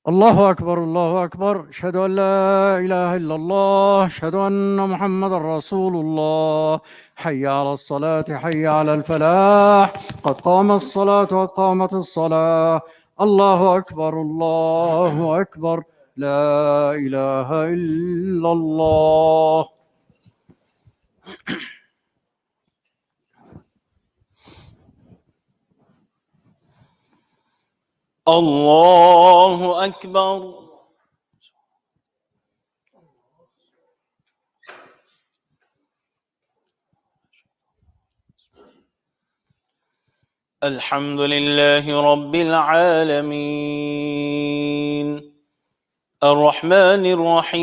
الله أكبر الله أكبر، أشهد أن لا إله إلا الله، أشهد أن محمد رسول الله. حي على الصلاة، حي على الفلاح، قد قام الصلاة، قد قامت الصلاة. الله أكبر الله أكبر، لا إله إلا الله. الله أكبر. الحمد لله رب العالمين، الرحمن الرحيم،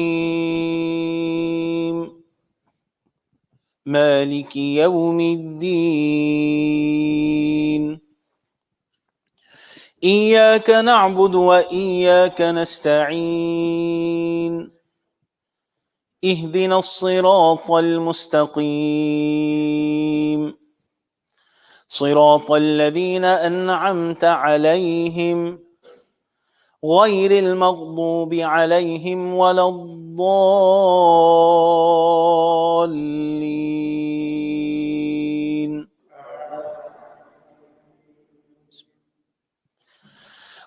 مالك يوم الدين. إياك نعبد وإياك نستعين، اهدنا الصراط المستقيم، صراط الذين أنعمت عليهم غير المغضوب عليهم ولا الضالين.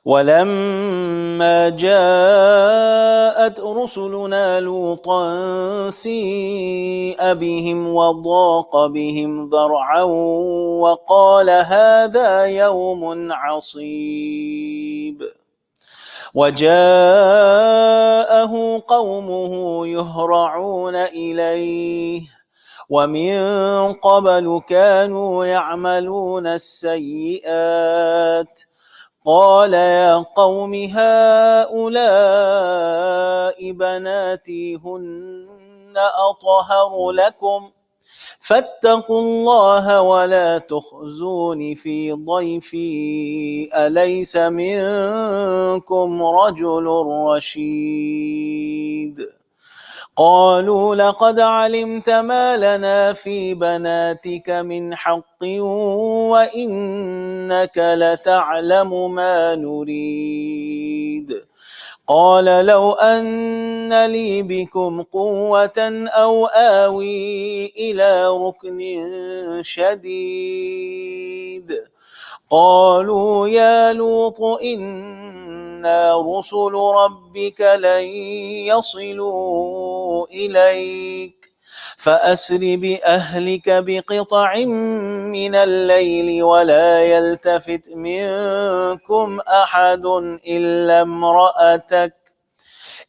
ولما جاءت رسلنا لوطا سيء بهم وضاق بهم ذرعا وقال هذا يوم عصيب. وجاءه قومه يهرعون إليه ومن قبل كانوا يعملون السيئات. قال يا قوم هؤلاء بناتي هن أطهر لكم فاتقوا الله ولا تخزون في ضيفي أليس منكم رجل رشيد. قالوا لقد علمت ما لنا في بناتك من حق وإنك لتعلم ما نريد. قال لو أن لي بكم قوة أو آوي إلى ركن شديد. قالوا يا لوط إنا رسل ربك لن يصلوا إليك فأسر بأهلك بقطع من الليل ولا يلتفت منكم أحد إلا امرأتك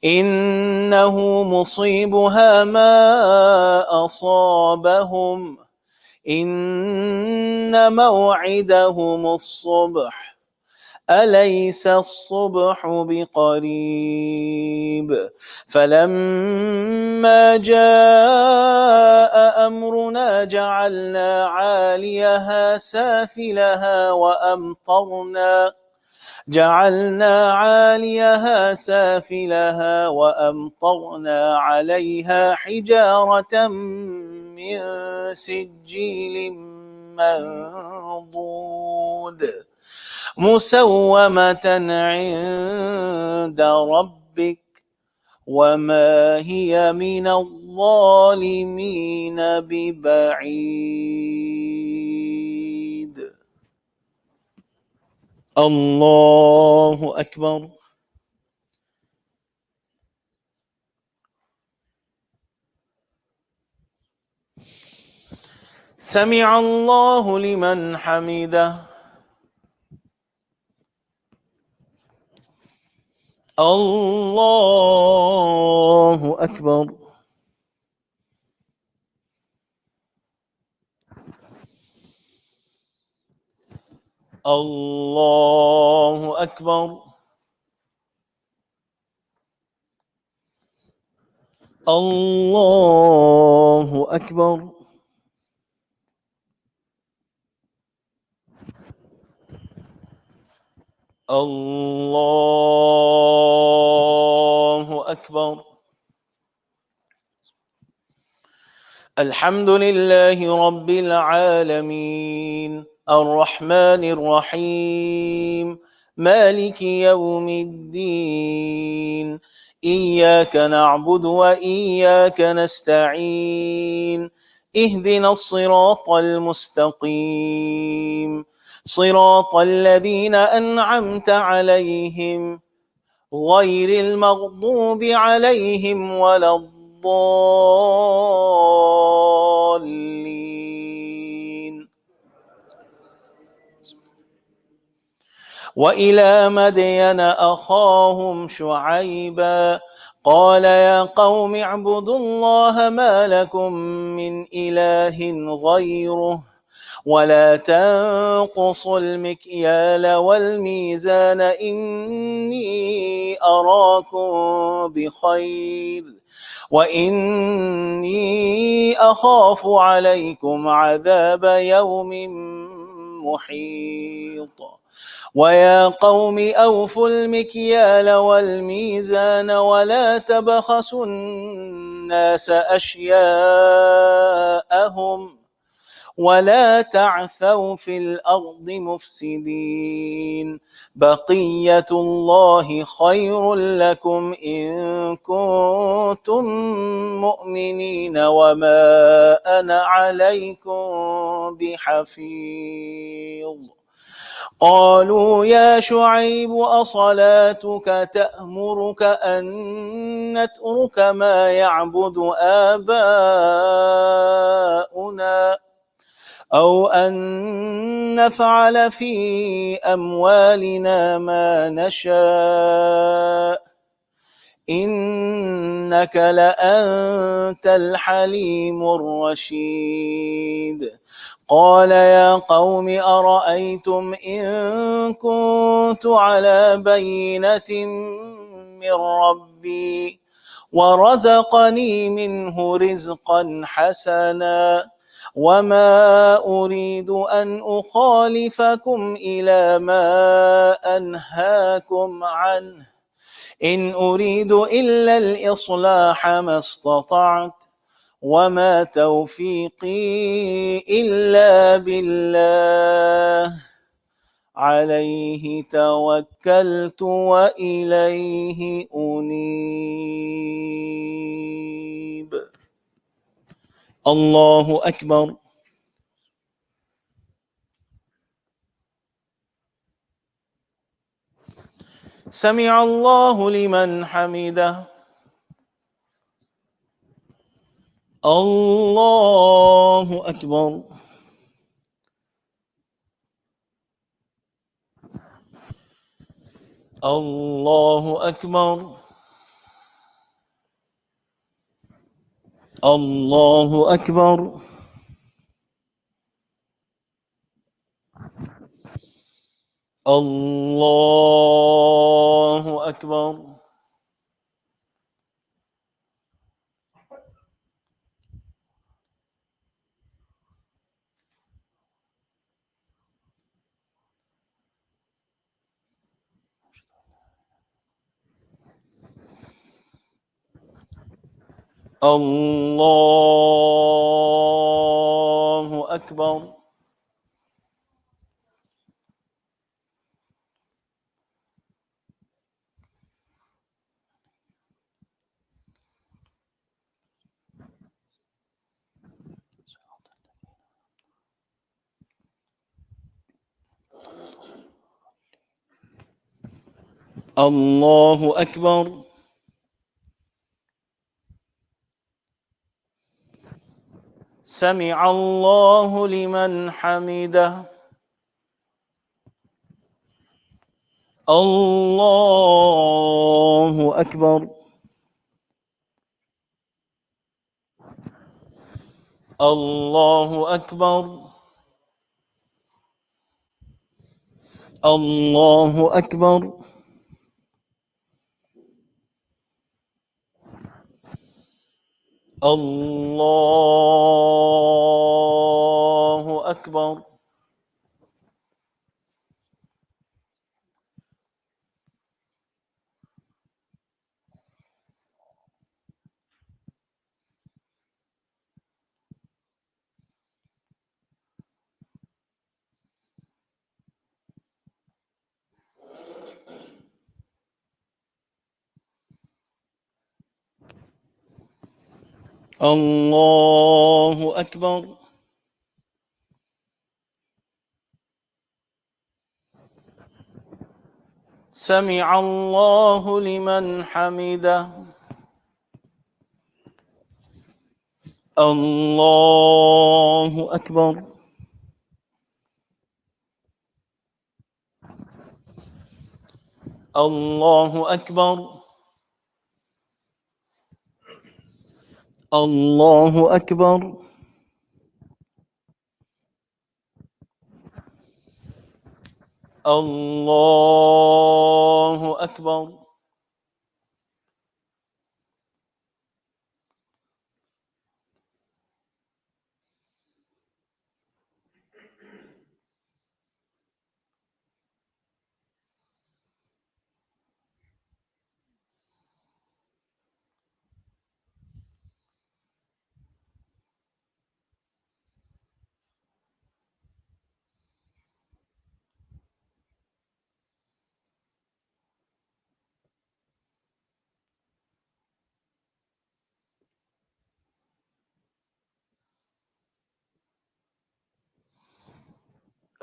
إنه مصيبها ما أصابهم إن موعدهم الصبح أليس الصبح بقريب. فلما جاء أمرنا جعلنا عاليها سافلها وأمطرنا عليها حجارة من سجيل منضود مسومة عند ربك وما هي من الظالمين ببعيد. الله أكبر. سمع الله لمن حمده. الله أكبر. الله أكبر. الله أكبر. الله أكبر. الحمد لله رب العالمين الرحمن الرحيم مالك يوم الدين إياك نعبد وإياك نستعين اهدنا الصراط المستقيم صراط الذين أنعمت عليهم غير المغضوب عليهم ولا الضالين. وإلى مدين أخاهم شعيبا قال يا قوم اعبدوا الله ما لكم من إله غيره ولا تنقصوا المكيال والميزان إني أراكم بخير وإني أخاف عليكم عذاب يوم محيط. ويا قوم أوفوا المكيال والميزان ولا تبخسوا الناس أشياءهم ولا تعثوا في الأرض مفسدين بقية الله خير لكم إن كنتم مؤمنين وما أنا عليكم بحفيظ. قالوا يا شعيب أصلاتك تأمرك أن نترك ما يعبد آباؤنا أو أن نفعل في أموالنا ما نشاء إنك لأنت الحليم الرشيد. قال يا قوم أرأيتم إن كنت على بينة من ربي ورزقني منه رزقا حسنا وما أريد أن أخالفكم إلى ما أنهاكم عنه إن أريد إلا الإصلاح ما استطعت وما توفيقي إلا بالله عليه توكلت وإليه أنيب. الله أكبر. سمع الله لمن حمده. الله أكبر. الله أكبر. الله أكبر. الله أكبر. الله أكبر. الله أكبر. سمع الله لمن حمده. الله أكبر. الله أكبر. الله أكبر. الله أكبر. الله أكبر. سمع الله لمن حمده. الله أكبر. الله أكبر. الله أكبر. الله أكبر.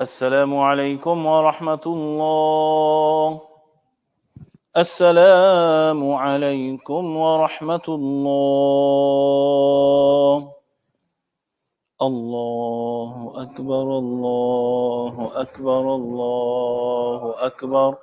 السلام عليكم ورحمة الله. السلام عليكم ورحمة الله. الله أكبر. الله أكبر. الله أكبر.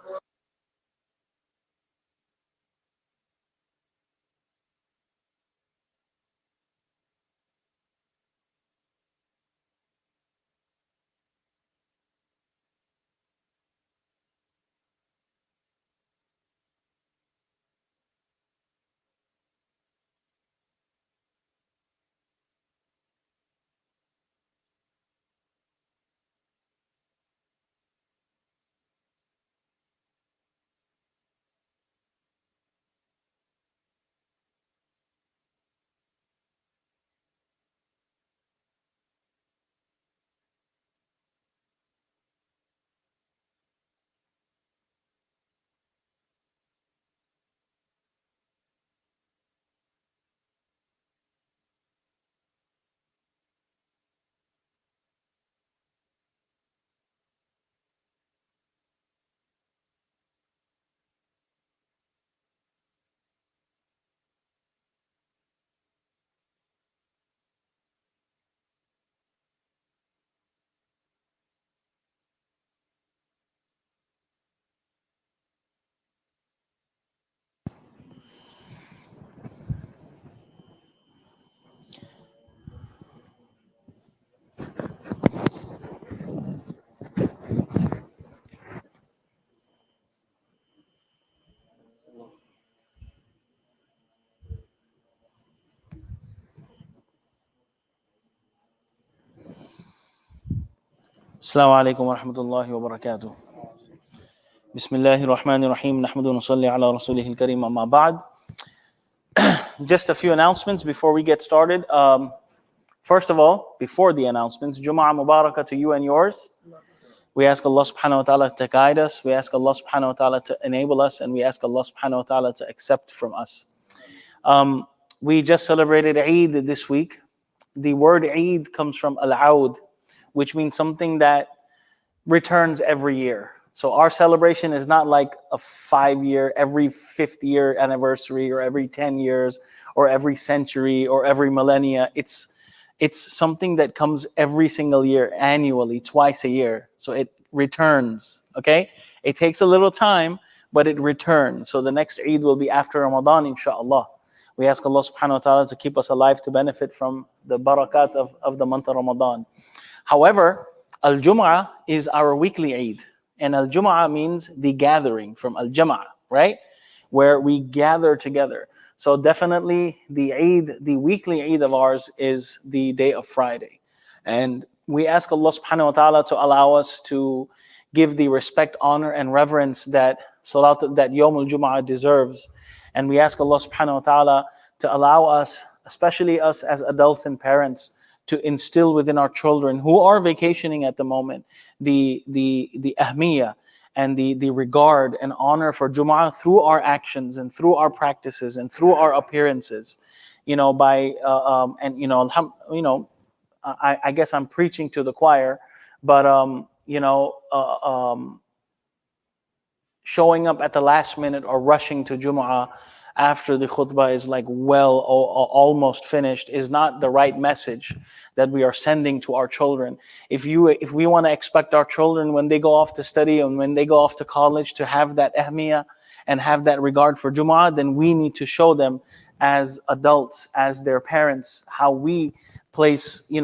السلام عليكم ورحمة الله وبركاته. بسم الله الرحمن الرحيم. نحمد ونصلي على رسوله الكريم. أما بعد. Just a few announcements before we get started. First of all, before the announcements, Jum'ah Mubarakah to you and yours. We ask Allah subhanahu wa ta'ala to guide us. We ask Allah subhanahu wa ta'ala to enable us. And we ask Allah subhanahu wa ta'ala to accept from us. We just celebrated Eid this week. The word Eid comes from al-aud, which means something that returns every year. So our celebration is not like a 5-year, every 5th year anniversary, or every 10 years, or every century, or every millennia. It's something that comes every single year, annually, twice a year. So it returns, okay? It takes a little time, but it returns. So the next Eid will be after Ramadan, inshallah. We ask Allah subhanahu wa ta'ala to keep us alive to benefit from the barakat of the month of Ramadan. However, Al-Jum'ah is our weekly Eid. And Al-Jum'ah means the gathering, from Al-Jam'ah, right? Where we gather together. So definitely the Eid, the weekly Eid of ours, is the day of Friday. And we ask Allah subhanahu wa ta'ala to allow us to give the respect, honor, and reverence that that Yawm al-Jum'ah deserves. And we ask Allah subhanahu wa ta'ala to allow us, especially us as adults and parents, to instill within our children who are vacationing at the moment the ahmiyah and the regard and honor for Jum'ah through our actions and through our practices and through our appearances. I guess I'm preaching to the choir, but showing up at the last minute or rushing to Jumu'ah after the khutbah is like almost finished is not the right message that we are sending to our children. If we want to expect our children when they go off to study and when they go off to college to have that ahmiyah and have that regard for Jumu'ah, then we need to show them as adults, as their parents, how we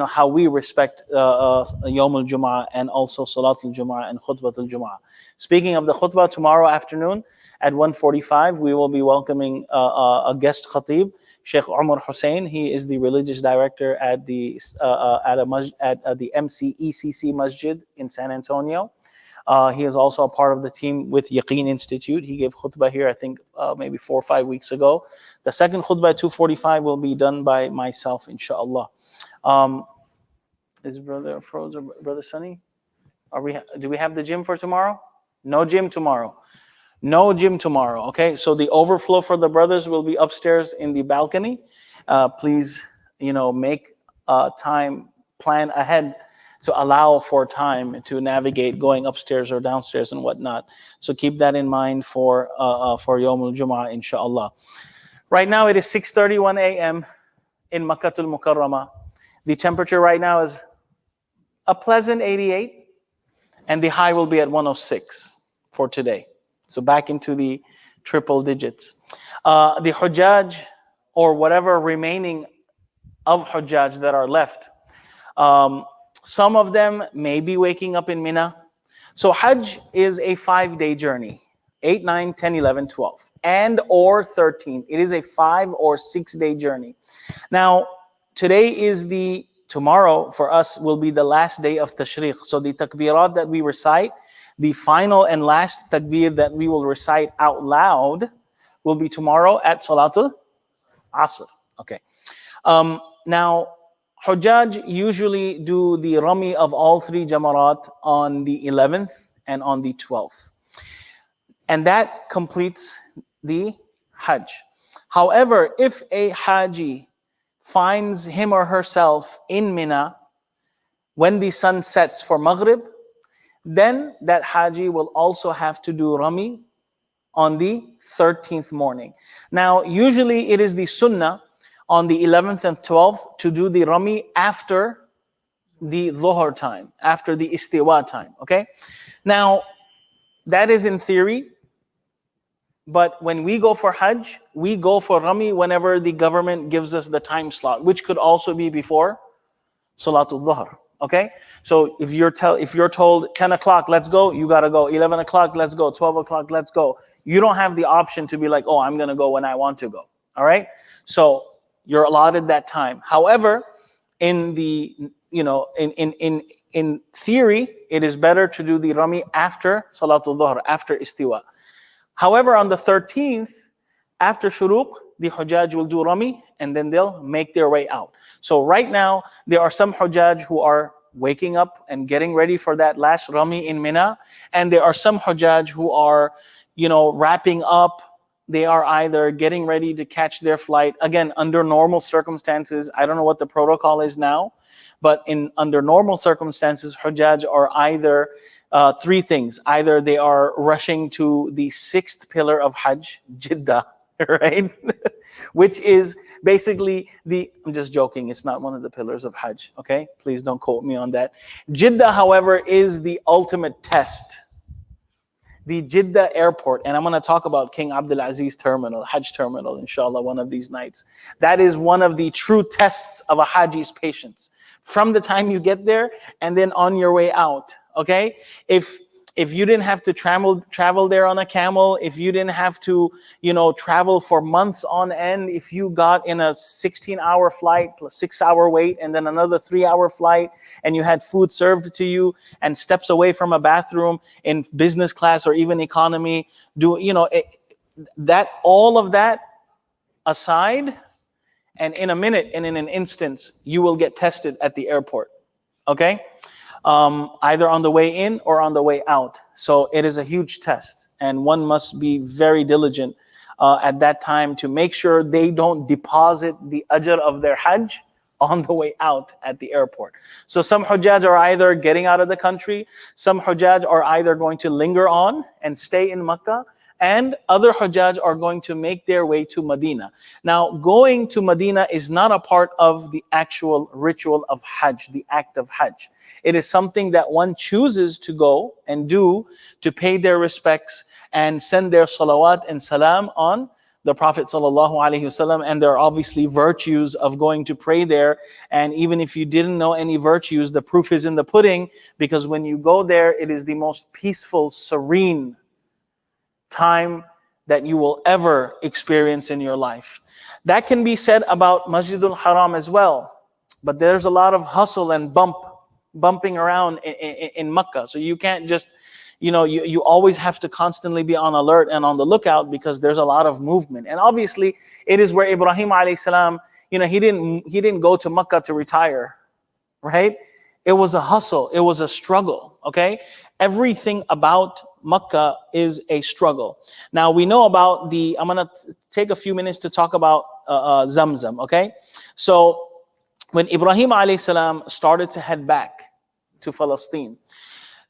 how we respect Yawm al-Jumu'ah and also Salat al-Jumu'ah and Khutbah al-Jumu'ah. Speaking of the khutbah, tomorrow afternoon at 1:45, we will be welcoming a guest khatib, Sheikh Umar Hussein. He is the religious director at the MCECC Masjid in San Antonio. He is also a part of the team with Yaqeen Institute. He gave khutbah here, I think, maybe 4 or 5 weeks ago. The second khutbah at 2:45 will be done by myself, inshallah. Is Brother Froze or Brother Sunny? Do we have the gym for tomorrow? No gym tomorrow. No gym tomorrow. Okay, so the overflow for the brothers will be upstairs in the balcony. Please, make time, plan ahead to allow for time to navigate going upstairs or downstairs and whatnot. So keep that in mind for Yawm al-Jumu'ah, inshallah. Right now it is 6:31 a.m. in Makkah al-Mukarramah. The temperature right now is a pleasant 88, and the high will be at 106 for today. So back into the triple digits. The Hujjaj, or whatever remaining of Hujjaj that are left, some of them may be waking up in Mina. So Hajj is a 5-day journey. 8, 9, 10, 11, 12, and or 13. It is a 5 or 6-day journey. Now, tomorrow for us will be the last day of Tashriq. So the takbirat that we recite, the final and last takbir that we will recite out loud will be tomorrow at Salatul Asr. Okay. Now, Hujjaj usually do the Rami of all 3 Jamarat on the 11th and on the 12th. And that completes the Hajj. However, if a Haji finds him or herself in Mina when the sun sets for Maghrib, then that Haji will also have to do Rami on the 13th morning. Now, usually it is the Sunnah on the 11th and 12th to do the Rami after the Dhuhr time, after the Istiwa time, okay? Now, that is in theory, but when we go for Hajj, we go for Rami whenever the government gives us the time slot, which could also be before Salatul Dhuhr. Okay? So if you're told 10 o'clock, let's go, you gotta go. 11 o'clock, let's go. 12 o'clock, let's go. You don't have the option to be like, oh, I'm gonna go when I want to go. All right? So you're allotted that time. However, in theory, it is better to do the Rami after Salatul Dhuhr, after Istiwa. However, on the 13th, after Shuruq, the Hujjaj will do Rami and then they'll make their way out. So right now, there are some Hujjaj who are waking up and getting ready for that last Rami in Mina. And there are some Hujjaj who are, wrapping up. They are either getting ready to catch their flight. Again, under normal circumstances, I don't know what the protocol is now, but under normal circumstances, Hujjaj are either 3 things. Either they are rushing to the 6th pillar of Hajj, Jeddah, right? Which is basically I'm just joking, it's not one of the pillars of Hajj, okay? Please don't quote me on that. Jeddah, however, is the ultimate test. The Jeddah airport, and I'm going to talk about King Abdul Aziz terminal, Hajj terminal, inshallah, one of these nights. That is one of the true tests of a Haji's patience. From the time you get there and then on your way out. Okay, if you didn't have to travel there on a camel, if you didn't have to travel for months on end, if you got in a 16-hour flight plus 6-hour wait and then another 3-hour flight, and you had food served to you and steps away from a bathroom in business class or even economy, all of that aside, and in a minute and in an instance, you will get tested at the airport. Okay. Either on the way in or on the way out. So it is a huge test, and one must be very diligent at that time to make sure they don't deposit the ajr of their hajj on the way out at the airport. So some hujjaj are either getting out of the country, some hujjaj are either going to linger on and stay in Makkah, and other hujjaj are going to make their way to Medina. Now, going to Medina is not a part of the actual ritual of hajj, the act of hajj. It is something that one chooses to go and do to pay their respects and send their salawat and salam on the Prophet ﷺ. And there are obviously virtues of going to pray there. And even if you didn't know any virtues, the proof is in the pudding, because when you go there, it is the most peaceful, serene time that you will ever experience in your life. That can be said about Masjidul Haram as well. But there's a lot of hustle and bumping around in Makkah. So you can't just, you always have to constantly be on alert and on the lookout, because there's a lot of movement. And obviously, it is where Ibrahim alayhi salam, he didn't go to Makkah to retire, right? It was a hustle. It was a struggle, okay? Everything about Makkah is a struggle. Now, we know about I'm going to take a few minutes to talk about Zamzam, okay? So, when Ibrahim alayhi salam started to head back to Palestine,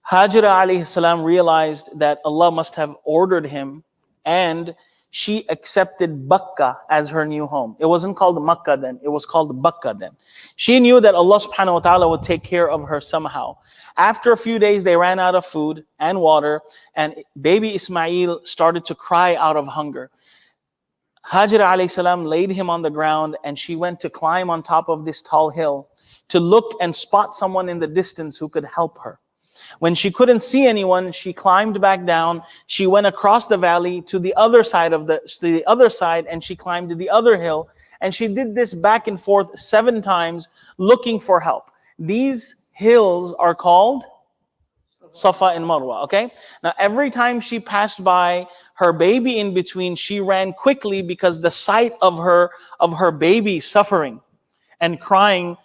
Hajira alayhi salam realized that Allah must have ordered him, and she accepted Bakka as her new home. It wasn't called Makkah then, it was called Bakka then. She knew that Allah subhanahu wa ta'ala would take care of her somehow. After a few days, they ran out of food and water, and baby Ismail started to cry out of hunger. Hajira alayhi salam laid him on the ground, and she went to climb on top of this tall hill to look and spot someone in the distance who could help her. When she couldn't see anyone, she climbed back down. She went across the valley to the other side and she climbed the other hill. And she did this back and forth 7 times, looking for help. These hills are called Safa and Marwa, okay? Now, every time she passed by her baby in between, she ran quickly, because the sight of her baby suffering and crying,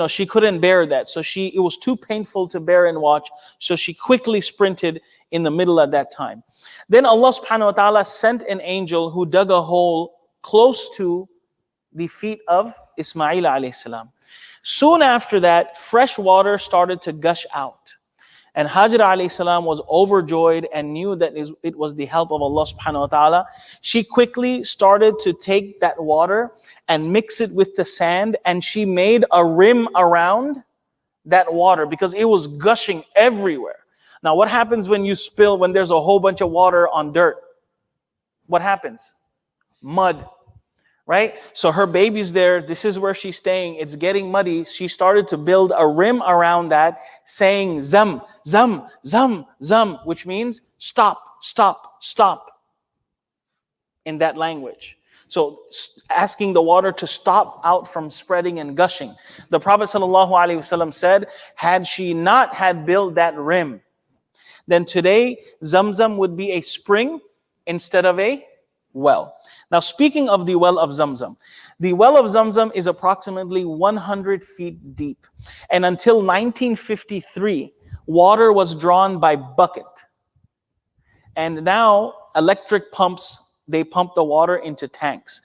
she couldn't bear that. So it was too painful to bear and watch. So she quickly sprinted in the middle at that time. Then Allah subhanahu wa ta'ala sent an angel who dug a hole close to the feet of Ismail alayhi salam. Soon after that, fresh water started to gush out. And Hajira alayhi salam was overjoyed and knew that it was the help of Allah subhanahu wa ta'ala. She quickly started to take that water and mix it with the sand, and she made a rim around that water because it was gushing everywhere. Now, what happens when there's a whole bunch of water on dirt? What happens? Mud. Right? So her baby's there. This is where she's staying. It's getting muddy. She started to build a rim around that, saying zam, zam, zam, zam, which means stop, stop, stop in that language. So asking the water to stop out from spreading and gushing. The Prophet ﷺ said, had she not had built that rim, then today Zamzam would be a spring instead of a well. Now, speaking of the well of Zamzam, the well of Zamzam is approximately 100 feet deep. And until 1953, water was drawn by bucket. And now electric pumps, they pump the water into tanks.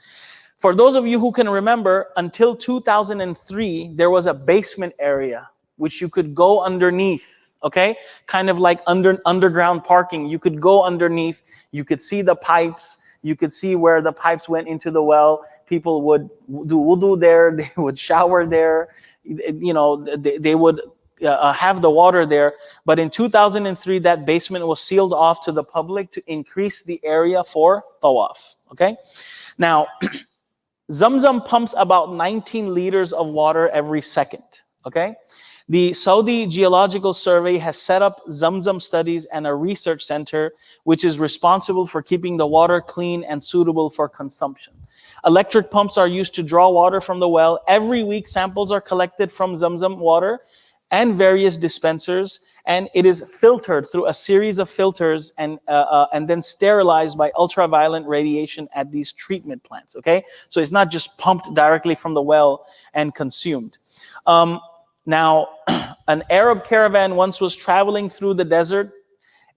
For those of you who can remember, until 2003, there was a basement area which you could go underneath. Okay, kind of like underground parking. You could go underneath, you could see the pipes. You could see where the pipes went into the well. People would do wudu there. They would shower there. They would have the water there. But in 2003, that basement was sealed off to the public to increase the area for tawaf. Okay. Now, Zamzam pumps about 19 liters of water every second. Okay. The Saudi Geological Survey has set up Zamzam studies and a research center which is responsible for keeping the water clean and suitable for consumption. Electric pumps are used to draw water from the well. Every week, samples are collected from Zamzam water and various dispensers, and it is filtered through a series of filters and then sterilized by ultraviolet radiation at these treatment plants. Okay, so it's not just pumped directly from the well and consumed. Now, an Arab caravan once was traveling through the desert,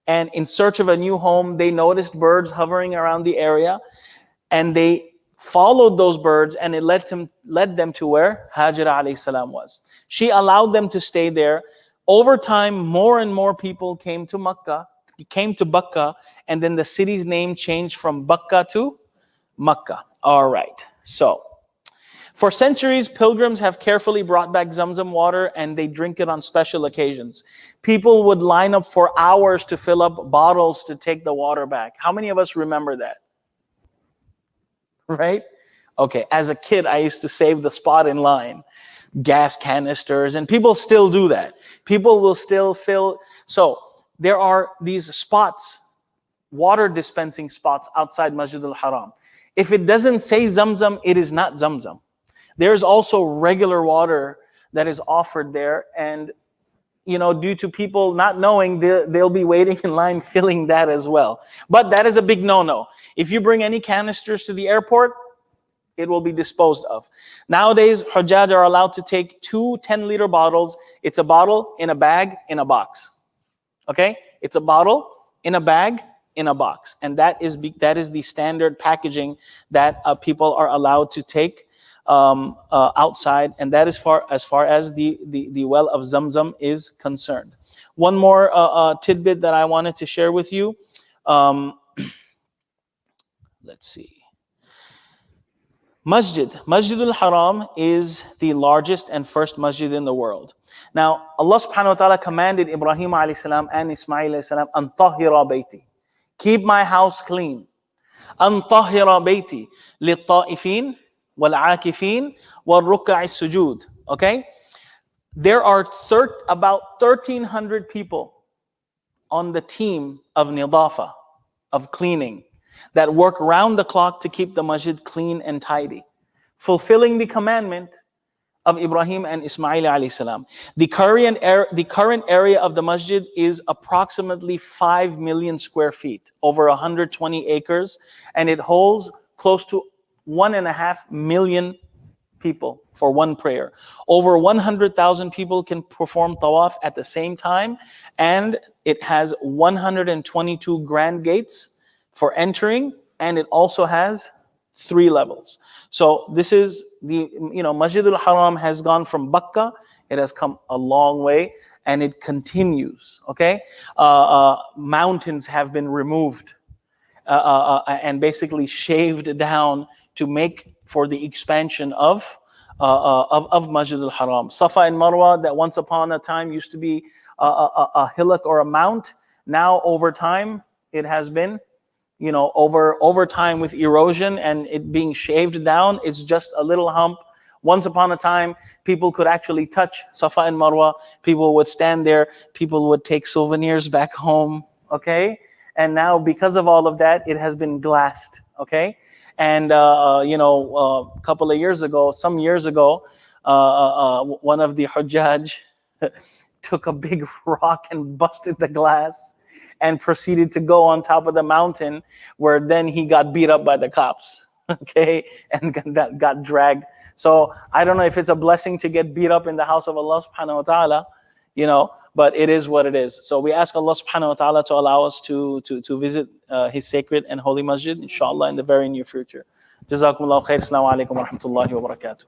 and in search of a new home, they noticed birds hovering around the area, and they followed those birds, and it led them to where Hajar alayhi salam was. She allowed them to stay there. Over time, more and more people came to Bakka, and then the city's name changed from Bakka to Makkah. All right. So, for centuries, pilgrims have carefully brought back Zamzam water, and they drink it on special occasions. People would line up for hours to fill up bottles to take the water back. How many of us remember that? Right? Okay, as a kid, I used to save the spot in line, gas canisters, and people still do that. People will still fill. So there are these spots, water dispensing spots outside Masjid al-Haram. If it doesn't say Zamzam, it is not Zamzam. There's also regular water that is offered there, and due to people not knowing, they'll be waiting in line filling that as well. But that is a big no-no. If you bring any canisters to the airport, it will be disposed of. Nowadays, Hujjaj are allowed to take 2 10-liter bottles. It's a bottle in a bag in a box. Okay? It's a bottle in a bag in a box. And that is the standard packaging that people are allowed to take outside, and that is as far as the well of Zamzam is concerned. One more tidbit that I wanted to share with you. Let's see. Masjid al-Haram is the largest and first masjid in the world. Now, Allah subhanahu wa ta'ala commanded Ibrahim alayhi salam and Ismail alayhi salam, an tahira bayti, keep my house clean. An tahira bayti lit-ta'ifin wal-'akifin wal-ruk'a' as-sujud. Okay? There are about 1,300 people on the team of nidafa, of cleaning, that work round the clock to keep the masjid clean and tidy, fulfilling the commandment of Ibrahim and Ismail alayhi salam. The current area of the masjid is approximately 5 million square feet, over 120 acres, and it holds close to 1.5 million people for one prayer. Over 100,000 people can perform tawaf at the same time, and it has 122 grand gates for entering, and it also has 3 levels. So this is Masjid al-Haram has gone from Bakka, it has come a long way, and it continues. Okay, mountains have been removed and basically shaved down to make for the expansion of Masjid al-Haram. Safa and Marwa, that once upon a time used to be a hillock or a mount, now over time it has been over time with erosion and it being shaved down, it's just a little hump. Once upon a time, people could actually touch Safa and Marwa. People would stand there. People would take souvenirs back home. Okay, and now because of all of that, it has been glassed. Okay, and some years ago, one of the Hujjaj took a big rock and busted the glass and proceeded to go on top of the mountain, where then he got beat up by the cops, okay, and got dragged. So I don't know if it's a blessing to get beat up in the house of Allah subhanahu wa ta'ala, but it is what it is. So we ask Allah subhanahu wa ta'ala to allow us to visit His sacred and holy masjid, inshallah, in the very near future. Jazakumullahu khair. Assalamu alaikum wa rahmatullahi wa barakatuh.